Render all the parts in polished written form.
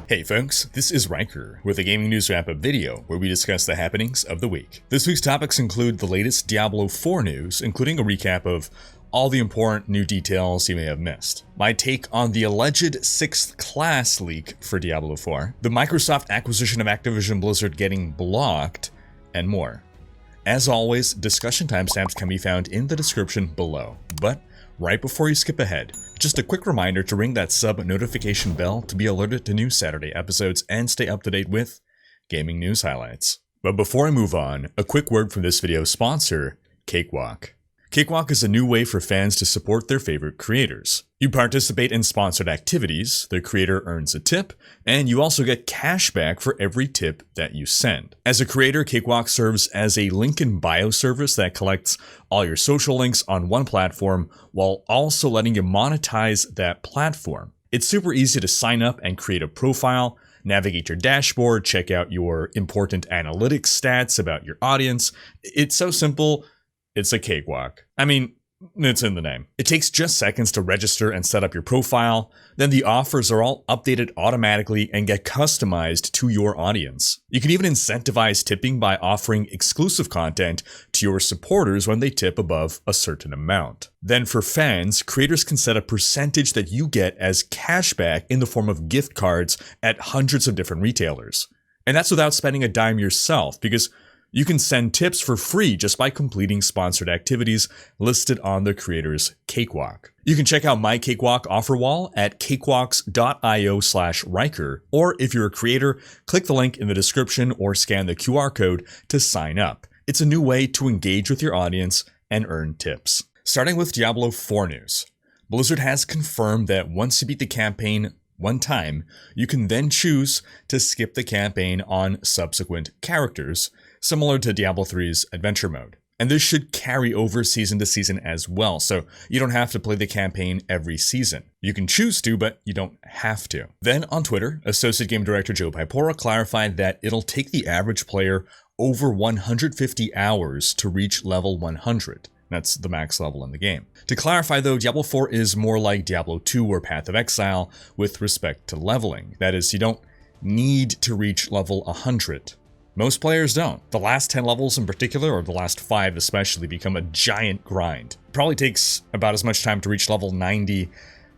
Hey folks, this is Rhykker with a gaming news wrap-up video where we discuss the happenings of the week. This week's topics include the latest Diablo 4 news, including a recap of all the important new details you may have missed, my take on the alleged 6th class leak for Diablo 4, the Microsoft acquisition of Activision Blizzard getting blocked, and more. As always, discussion timestamps can be found in the description below, but right before you skip ahead, just a quick reminder to ring that sub notification bell to be alerted to new Saturday episodes and stay up to date with gaming news highlights. But before I move on, a quick word from this video's sponsor, Cakewalk. Cakewalk is a new way for fans to support their favorite creators. You participate in sponsored activities, the creator earns a tip, and you also get cash back for every tip that you send. As a creator, Cakewalk serves as a link in bio service that collects all your social links on one platform while also letting you monetize that platform. It's super easy to sign up and create a profile, navigate your dashboard, check out your important analytics stats about your audience. It's so simple. It's a cakewalk. I mean, it's in the name. It takes just seconds to register and set up your profile. Then the offers are all updated automatically and get customized to your audience. You can even incentivize tipping by offering exclusive content to your supporters when they tip above a certain amount. Then for fans, creators can set a percentage that you get as cashback in the form of gift cards at hundreds of different retailers. And that's without spending a dime yourself, because you can send tips for free just by completing sponsored activities listed on the creator's Cakewalk. You can check out my Cakewalk offer wall at cakewalks.io/Rhykker, or if you're a creator, click the link in the description or scan the QR code to sign up. It's a new way to engage with your audience and earn tips. Starting with Diablo 4 news. Blizzard has confirmed that once you beat the campaign one time, you can then choose to skip the campaign on subsequent characters, similar to Diablo 3's adventure mode. And this should carry over season to season as well, so you don't have to play the campaign every season. You can choose to, but you don't have to. Then on Twitter, Associate Game Director Joe Pipora clarified that it'll take the average player over 150 hours to reach level 100. That's the max level in the game. To clarify though, Diablo 4 is more like Diablo 2 or Path of Exile with respect to leveling. That is, you don't need to reach level 100. Most players don't. The last 10 levels in particular, or the last 5 especially, become a giant grind. It probably takes about as much time to reach level 90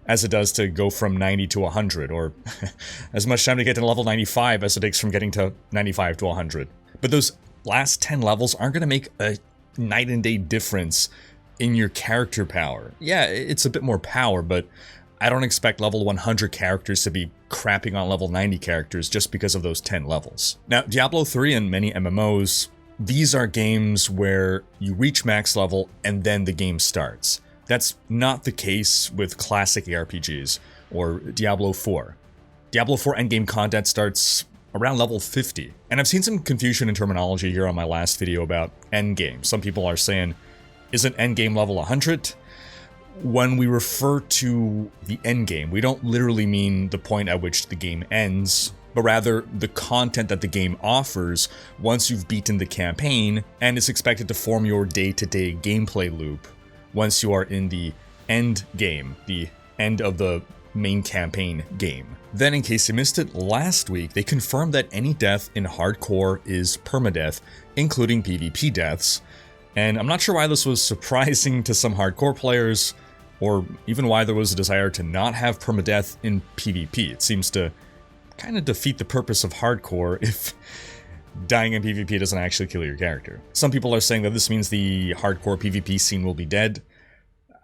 as it does to go from 90 to 100, or as much time to get to level 95 as it takes from getting to 95 to 100. But those last 10 levels aren't going to make a night and day difference in your character power. Yeah, it's a bit more power, but I don't expect level 100 characters to be crapping on level 90 characters just because of those 10 levels. Now, Diablo 3 and many MMOs, these are games where you reach max level and then the game starts. That's not the case with classic ARPGs or Diablo 4. Diablo 4 endgame content starts around level 50. And I've seen some confusion in terminology here on my last video about endgame. Some people are saying, isn't endgame level 100? When we refer to the endgame, we don't literally mean the point at which the game ends, but rather the content that the game offers once you've beaten the campaign and is expected to form your day-to-day gameplay loop once you are in the end game, the end of the main campaign game. Then, in case you missed it, last week they confirmed that any death in hardcore is permadeath, including PvP deaths. And I'm not sure why this was surprising to some hardcore players, or even why there was a desire to not have permadeath in PvP. It seems to kind of defeat the purpose of hardcore if dying in PvP doesn't actually kill your character. Some people are saying that this means the hardcore PvP scene will be dead.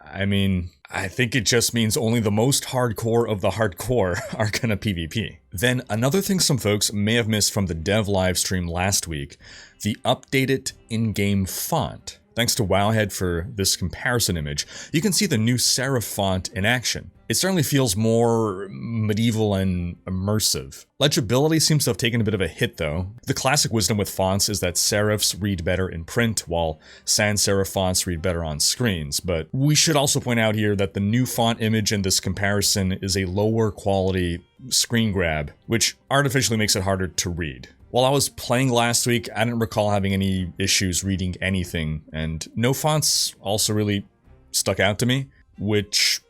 I mean, I think it just means only the most hardcore of the hardcore are gonna PvP. Then another thing some folks may have missed from the dev livestream last week, the updated in-game font. Thanks to Wowhead for this comparison image, you can see the new serif font in action. It certainly feels more medieval and immersive. Legibility seems to have taken a bit of a hit though. The classic wisdom with fonts is that serifs read better in print, while sans serif fonts read better on screens. But we should also point out here that the new font image in this comparison is a lower quality screen grab, which artificially makes it harder to read. While I was playing last week, I didn't recall having any issues reading anything, and no fonts also really stuck out to me, which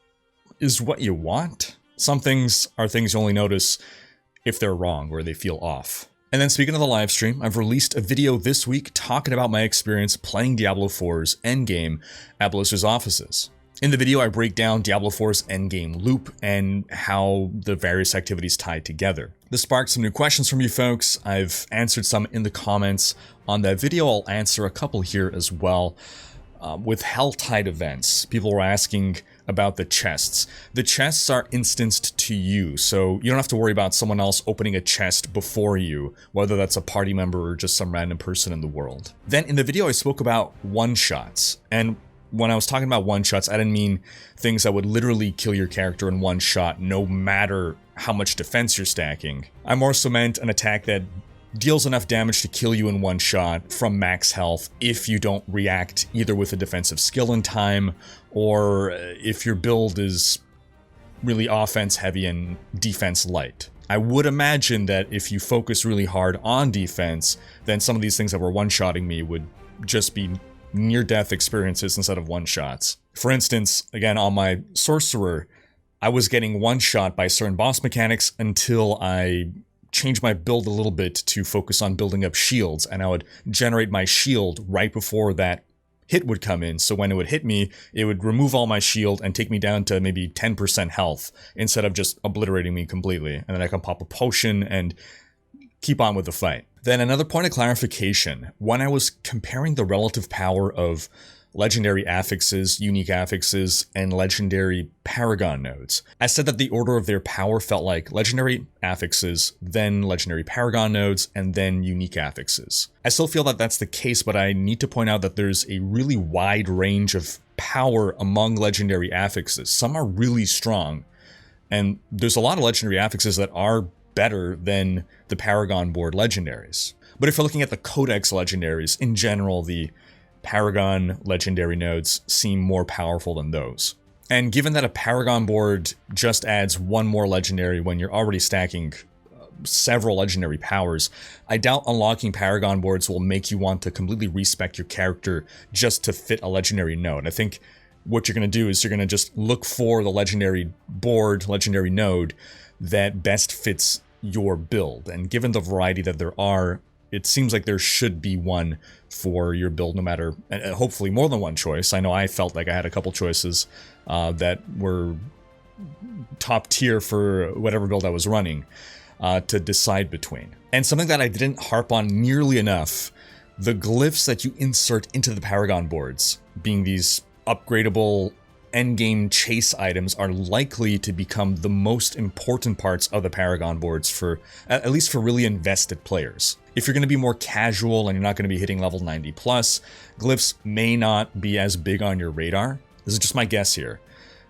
is what you want. Some things are things you only notice if they're wrong or they feel off. And then speaking of the live stream, I've released a video this week talking about my experience playing Diablo 4's endgame at Blizzard's offices. In the video, I break down Diablo 4's endgame loop and how the various activities tie together. This sparked some new questions from you folks. I've answered some in the comments on that video. I'll answer a couple here as well. With Helltide events, people were asking about the chests. The chests are instanced to you, so you don't have to worry about someone else opening a chest before you, whether that's a party member or just some random person in the world. Then in the video, I spoke about one-shots, and when I was talking about one-shots, I didn't mean things that would literally kill your character in one shot, no matter how much defense you're stacking. I more so meant an attack that deals enough damage to kill you in one shot from max health if you don't react either with a defensive skill in time, or if your build is really offense heavy and defense light. I would imagine that if you focus really hard on defense, then some of these things that were one-shotting me would just be near-death experiences instead of one-shots. For instance, again, on my Sorcerer, I was getting one-shot by certain boss mechanics until I changed my build a little bit to focus on building up shields, and I would generate my shield right before that hit would come in, so when it would hit me, it would remove all my shield and take me down to maybe 10% health, instead of just obliterating me completely, and then I can pop a potion and keep on with the fight. Then another point of clarification, when I was comparing the relative power of legendary affixes, unique affixes, and legendary paragon nodes, I said that the order of their power felt like legendary affixes, then legendary paragon nodes, and then unique affixes. I still feel that that's the case, but I need to point out that there's a really wide range of power among legendary affixes. Some are really strong, and there's a lot of legendary affixes that are better than the paragon board legendaries. But if you're looking at the codex legendaries, in general, the Paragon legendary nodes seem more powerful than those. And given that a Paragon board just adds one more legendary when you're already stacking several legendary powers, I doubt unlocking Paragon boards will make you want to completely respec your character just to fit a legendary node. I think what you're going to do is you're going to just look for the legendary board, legendary node that best fits your build. And given the variety that there are, it seems like there should be one for your build, no matter, and hopefully more than one choice. I know I felt like I had a couple choices that were top tier for whatever build I was running to decide between. And something that I didn't harp on nearly enough, the glyphs that you insert into the Paragon boards, being these upgradable endgame chase items, are likely to become the most important parts of the Paragon boards for, at least for really invested players. If you're going to be more casual and you're not going to be hitting level 90 plus, glyphs may not be as big on your radar. This is just my guess here.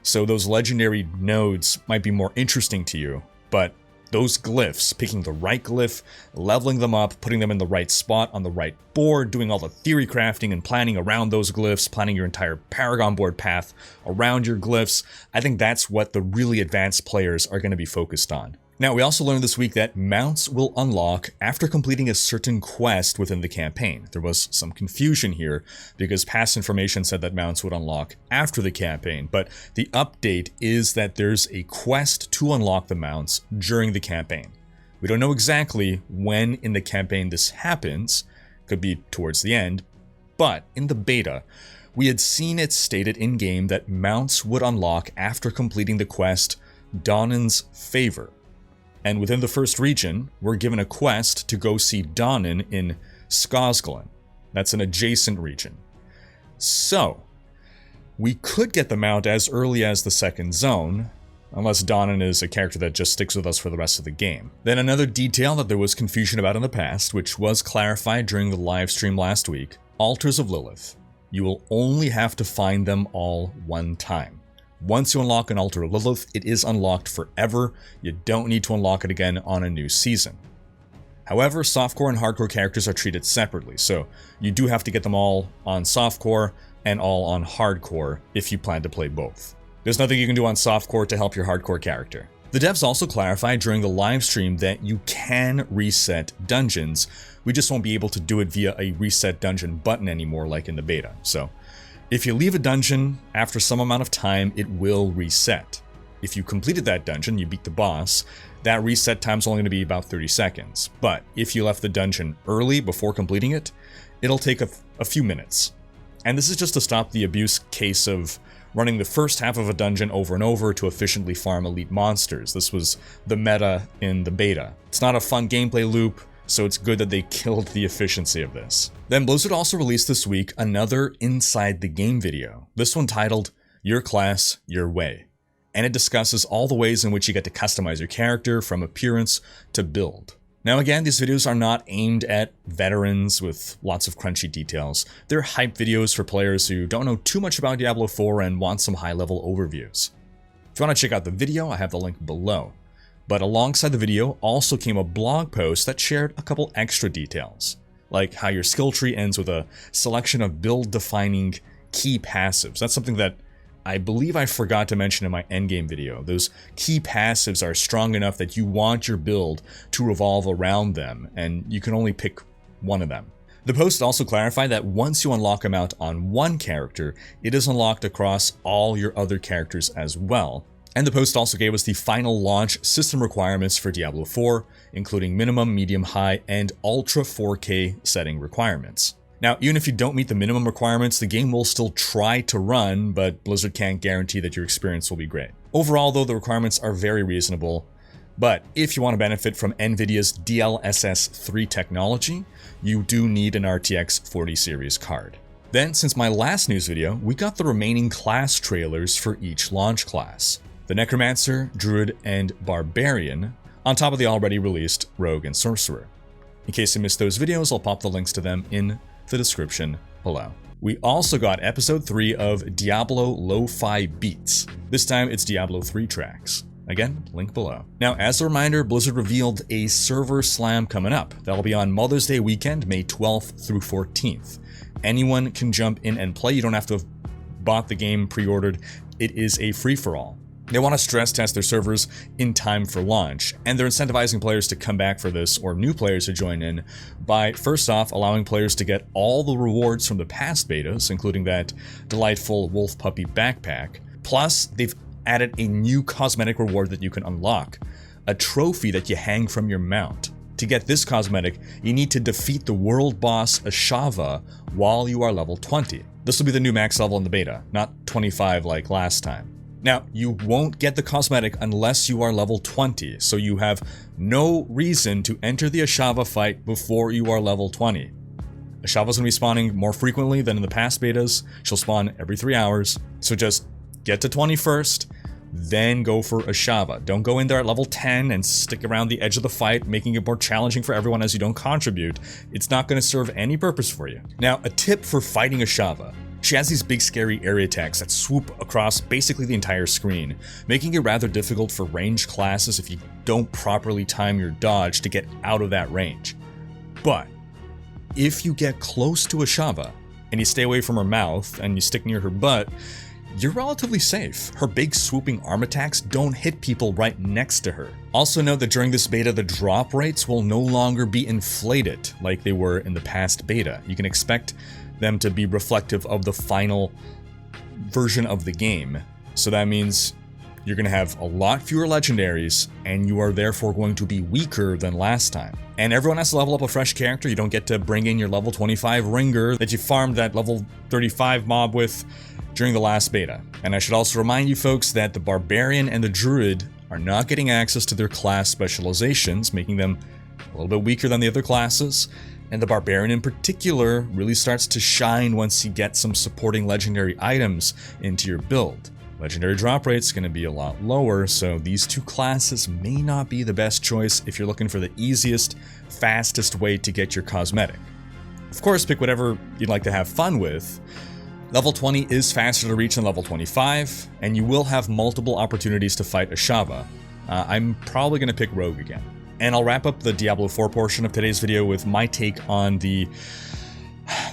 So those legendary nodes might be more interesting to you, but those glyphs, picking the right glyph, leveling them up, putting them in the right spot on the right board, doing all the theory crafting and planning around those glyphs, planning your entire Paragon board path around your glyphs, I think that's what the really advanced players are going to be focused on. Now, we also learned this week that mounts will unlock after completing a certain quest within the campaign. There was some confusion here because past information said that mounts would unlock after the campaign, but the update is that there's a quest to unlock the mounts during the campaign. We don't know exactly when in the campaign this happens, could be towards the end, but in the beta, we had seen it stated in-game that mounts would unlock after completing the quest Donan's Favor. And within the first region, we're given a quest to go see Donan in Skosglen. That's an adjacent region. So, we could get the mount as early as the second zone, unless Donan is a character that just sticks with us for the rest of the game. Then another detail that there was confusion about in the past, which was clarified during the live stream last week, Altars of Lilith. You will only have to find them all one time. Once you unlock an Altar of Lilith, it is unlocked forever. You don't need to unlock it again on a new season. However, softcore and hardcore characters are treated separately, so you do have to get them all on softcore and all on hardcore if you plan to play both. There's nothing you can do on softcore to help your hardcore character. The devs also clarified during the live stream that you can reset dungeons. We just won't be able to do it via a reset dungeon button anymore like in the beta. So if you leave a dungeon after some amount of time, it will reset. If you completed that dungeon, you beat the boss, that reset time's only going to be about 30 seconds. But if you left the dungeon early before completing it, it'll take a few minutes. And this is just to stop the abuse case of running the first half of a dungeon over and over to efficiently farm elite monsters. This was the meta in the beta. It's not a fun gameplay loop, so it's good that they killed the efficiency of this. Then Blizzard also released this week another Inside the Game video, this one titled Your Class, Your Way. And it discusses all the ways in which you get to customize your character from appearance to build. Now again, these videos are not aimed at veterans with lots of crunchy details. They're hype videos for players who don't know too much about Diablo 4 and want some high-level overviews. If you want to check out the video, I have the link below. But alongside the video also came a blog post that shared a couple extra details, like how your skill tree ends with a selection of build-defining key passives. That's something that I believe I forgot to mention in my endgame video. Those key passives are strong enough that you want your build to revolve around them, and you can only pick one of them. The post also clarified that once you unlock a mount on one character, it is unlocked across all your other characters as well. And the post also gave us the final launch system requirements for Diablo 4, including minimum, medium, high, and ultra 4K setting requirements. Now, even if you don't meet the minimum requirements, the game will still try to run, but Blizzard can't guarantee that your experience will be great. Overall, though, the requirements are very reasonable, but if you want to benefit from NVIDIA's DLSS 3 technology, you do need an RTX 40 series card. Then, since my last news video, we got the remaining class trailers for each launch class: the Necromancer, Druid, and Barbarian, on top of the already released Rogue and Sorcerer. In case you missed those videos, I'll pop the links to them in the description below. We also got episode 3 of Diablo Lo-Fi Beats. This time it's Diablo 3 tracks. Again, link below. Now, as a reminder, Blizzard revealed a server slam coming up. That'll be on Mother's Day weekend, May 12th through 14th. Anyone can jump in and play. You don't have to have bought the game pre-ordered. It is a free-for-all. They want to stress test their servers in time for launch, and they're incentivizing players to come back for this, or new players to join in, by first off allowing players to get all the rewards from the past betas, including that delightful wolf puppy backpack. Plus, they've added a new cosmetic reward that you can unlock, a trophy that you hang from your mount. To get this cosmetic, you need to defeat the world boss Ashava while you are level 20. This will be the new max level in the beta, not 25 like last time. Now, you won't get the cosmetic unless you are level 20, so you have no reason to enter the Ashava fight before you are level 20. Ashava's gonna be spawning more frequently than in the past betas. She'll spawn every 3 hours, so just get to 20 first, then go for Ashava. Don't go in there at level 10 and stick around the edge of the fight, making it more challenging for everyone as you don't contribute. It's not gonna serve any purpose for you. Now, a tip for fighting Ashava. She has these big scary area attacks that swoop across basically the entire screen, making it rather difficult for ranged classes if you don't properly time your dodge to get out of that range. But if you get close to Ashava and you stay away from her mouth and you stick near her butt, you're relatively safe. Her big swooping arm attacks don't hit people right next to her. Also note that during this beta, the drop rates will no longer be inflated like they were in the past beta. You can expect them to be reflective of the final version of the game. So that means you're going to have a lot fewer legendaries, and you are therefore going to be weaker than last time. And everyone has to level up a fresh character. You don't get to bring in your level 25 Ringer that you farmed that level 35 mob with during the last beta. And I should also remind you folks that the Barbarian and the Druid are not getting access to their class specializations, making them a little bit weaker than the other classes. And the Barbarian in particular really starts to shine once you get some supporting legendary items into your build. Legendary drop rate's going to be a lot lower, so these two classes may not be the best choice if you're looking for the easiest, fastest way to get your cosmetic. Of course, pick whatever you'd like to have fun with. Level 20 is faster to reach than level 25, and you will have multiple opportunities to fight Ashava. I'm probably going to pick Rogue again. And I'll wrap up the Diablo 4 portion of today's video with my take on the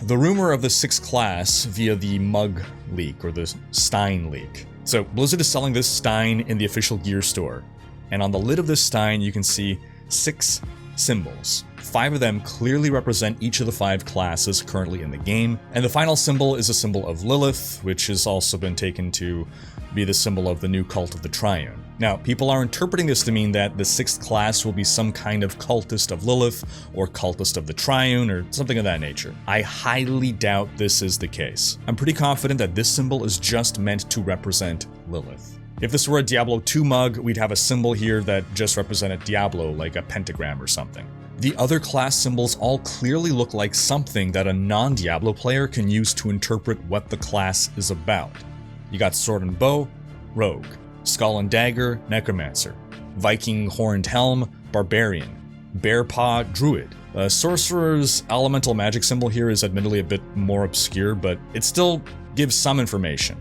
rumor of the 6th class via the Mug leak, or the Stein leak. So Blizzard is selling this Stein in the official gear store, and on the lid of this Stein you can see 6 symbols. 5 of them clearly represent each of the 5 classes currently in the game, and the final symbol is a symbol of Lilith, which has also been taken to be the symbol of the new cult of the Triune. Now, people are interpreting this to mean that the 6th class will be some kind of cultist of Lilith, or cultist of the Triune, or something of that nature. I highly doubt this is the case. I'm pretty confident that this symbol is just meant to represent Lilith. If this were a Diablo 2 mug, we'd have a symbol here that just represented Diablo, like a pentagram or something. The other class symbols all clearly look like something that a non-Diablo player can use to interpret what the class is about. You got Sword and Bow, Rogue. Skull and Dagger, Necromancer. Viking Horned Helm, Barbarian. Bear Paw, Druid. Sorcerer's elemental magic symbol here is admittedly a bit more obscure, but it still gives some information.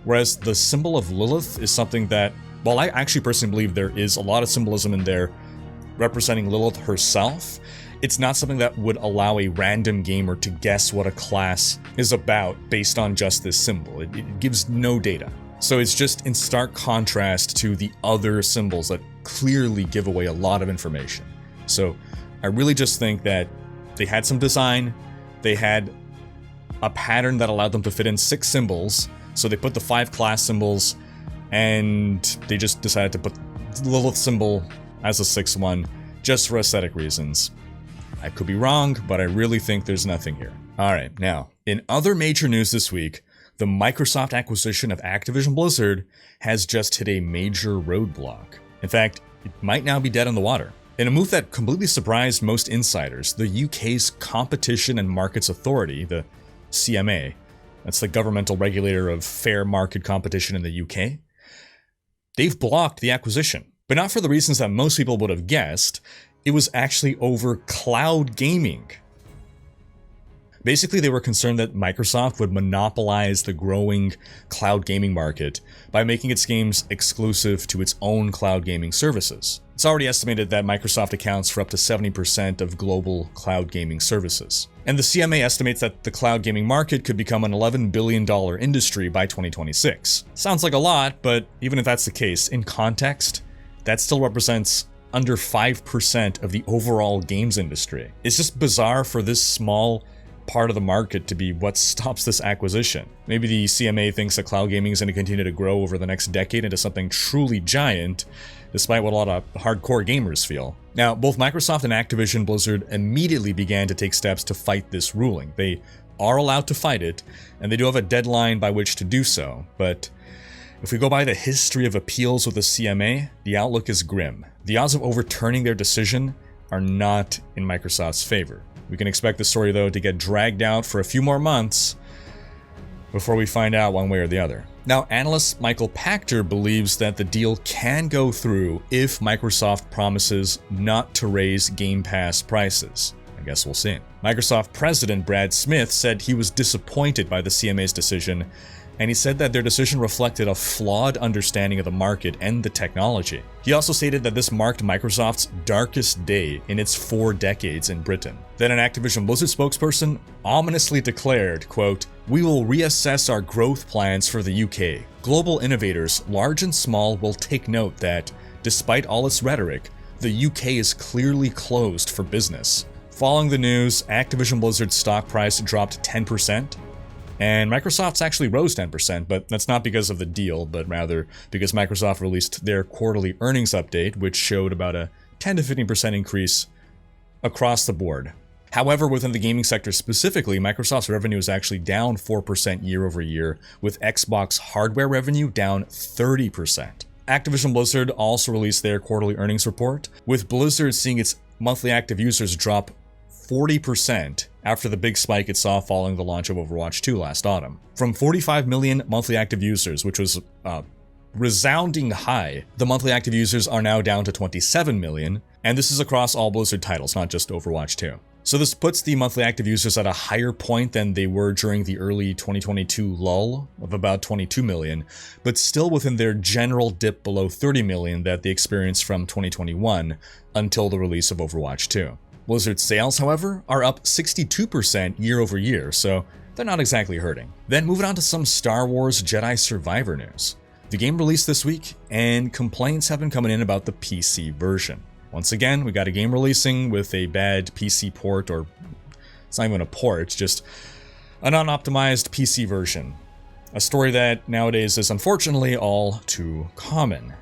Whereas the symbol of Lilith is something that, while I actually personally believe there is a lot of symbolism in there representing Lilith herself, it's not something that would allow a random gamer to guess what a class is about based on just this symbol. It gives no data. So it's just in stark contrast to the other symbols that clearly give away a lot of information. So I really just think that they had some design, they had a pattern that allowed them to fit in 6 symbols, so they put the 5 class symbols, and they just decided to put the Lilith symbol as the 6th one, just for aesthetic reasons. I could be wrong, but I really think there's nothing here. Alright, now, in other major news this week, the Microsoft acquisition of Activision Blizzard has just hit a major roadblock. In fact, it might now be dead in the water. In a move that completely surprised most insiders, the UK's Competition and Markets Authority, the CMA, that's the governmental regulator of fair market competition in the UK, they've blocked the acquisition. But not for the reasons that most people would have guessed. It was actually over cloud gaming. Basically, they were concerned that Microsoft would monopolize the growing cloud gaming market by making its games exclusive to its own cloud gaming services. It's already estimated that Microsoft accounts for up to 70% of global cloud gaming services. And the CMA estimates that the cloud gaming market could become an $11 billion industry by 2026. Sounds like a lot, but even if that's the case, in context, that still represents under 5% of the overall games industry. It's just bizarre for this small part of the market to be what stops this acquisition. Maybe the CMA thinks that cloud gaming is going to continue to grow over the next decade into something truly giant, despite what a lot of hardcore gamers feel. Now, both Microsoft and Activision Blizzard immediately began to take steps to fight this ruling. They are allowed to fight it, and they do have a deadline by which to do so, but if we go by the history of appeals with the CMA, the outlook is grim. The odds of overturning their decision are not in Microsoft's favor. We can expect the story, though, to get dragged out for a few more months before we find out one way or the other. Now, analyst Michael Pachter believes that the deal can go through if Microsoft promises not to raise Game Pass prices. I guess we'll see. Microsoft President Brad Smith said he was disappointed by the CMA's decision, and he said that their decision reflected a flawed understanding of the market and the technology. He also stated that this marked Microsoft's darkest day in its 4 decades in Britain. Then an Activision Blizzard spokesperson ominously declared, quote, "We will reassess our growth plans for the UK. Global innovators, large and small, will take note that, despite all its rhetoric, the UK is clearly closed for business." Following the news, Activision Blizzard's stock price dropped 10%. And Microsoft's actually rose 10%, but that's not because of the deal, but rather because Microsoft released their quarterly earnings update, which showed about a 10 to 15% increase across the board. However, within the gaming sector specifically, Microsoft's revenue is actually down 4% year over year, with Xbox hardware revenue down 30%. Activision Blizzard also released their quarterly earnings report, with Blizzard seeing its monthly active users drop 40% after the big spike it saw following the launch of Overwatch 2 last autumn. From 45 million monthly active users, which was a resounding high, the monthly active users are now down to 27 million, and this is across all Blizzard titles, not just Overwatch 2. So this puts the monthly active users at a higher point than they were during the early 2022 lull of about 22 million, but still within their general dip below 30 million that they experienced from 2021 until the release of Overwatch 2. Blizzard sales, however, are up 62% year over year, so they're not exactly hurting. Then moving on to some Star Wars Jedi Survivor news. The game released this week, and complaints have been coming in about the PC version. Once again, we got a game releasing with a bad PC port, or it's not even a port, it's just an unoptimized PC version. A story that nowadays is unfortunately all too common.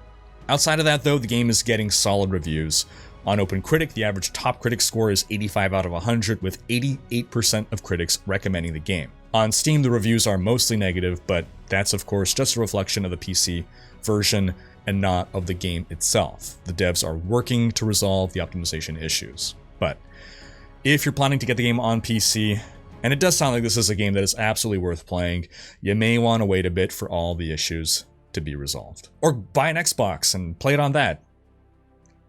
Outside of that though, the game is getting solid reviews. On OpenCritic, the average top critic score is 85 out of 100, with 88% of critics recommending the game. On Steam, the reviews are mostly negative, but that's of course just a reflection of the PC version and not of the game itself. The devs are working to resolve the optimization issues. But if you're planning to get the game on PC, and it does sound like this is a game that is absolutely worth playing, you may want to wait a bit for all the issues to be resolved. Or buy an Xbox and play it on that.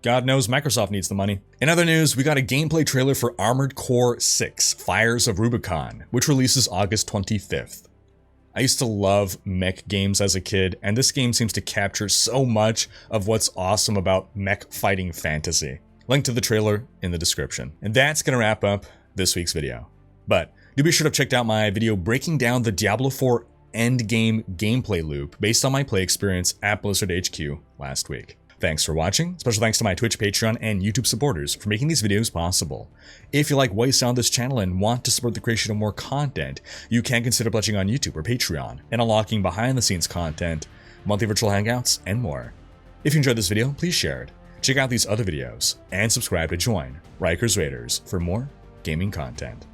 God knows Microsoft needs the money. In other news, we got a gameplay trailer for Armored Core 6: Fires of Rubicon, which releases August 25th. I used to love mech games as a kid, and this game seems to capture so much of what's awesome about mech fighting fantasy. Link to the trailer in the description. And that's gonna wrap up this week's video. But do be sure to check out my video breaking down the Diablo 4 endgame gameplay loop based on my play experience at Blizzard HQ last week. Thanks for watching. Special thanks to my Twitch, Patreon, and YouTube supporters for making these videos possible. If you like what you saw on this channel and want to support the creation of more content, you can consider pledging on YouTube or Patreon and unlocking behind-the-scenes content, monthly virtual hangouts, and more. If you enjoyed this video, please share it. Check out these other videos and subscribe to join Rhykkers Raiders for more gaming content.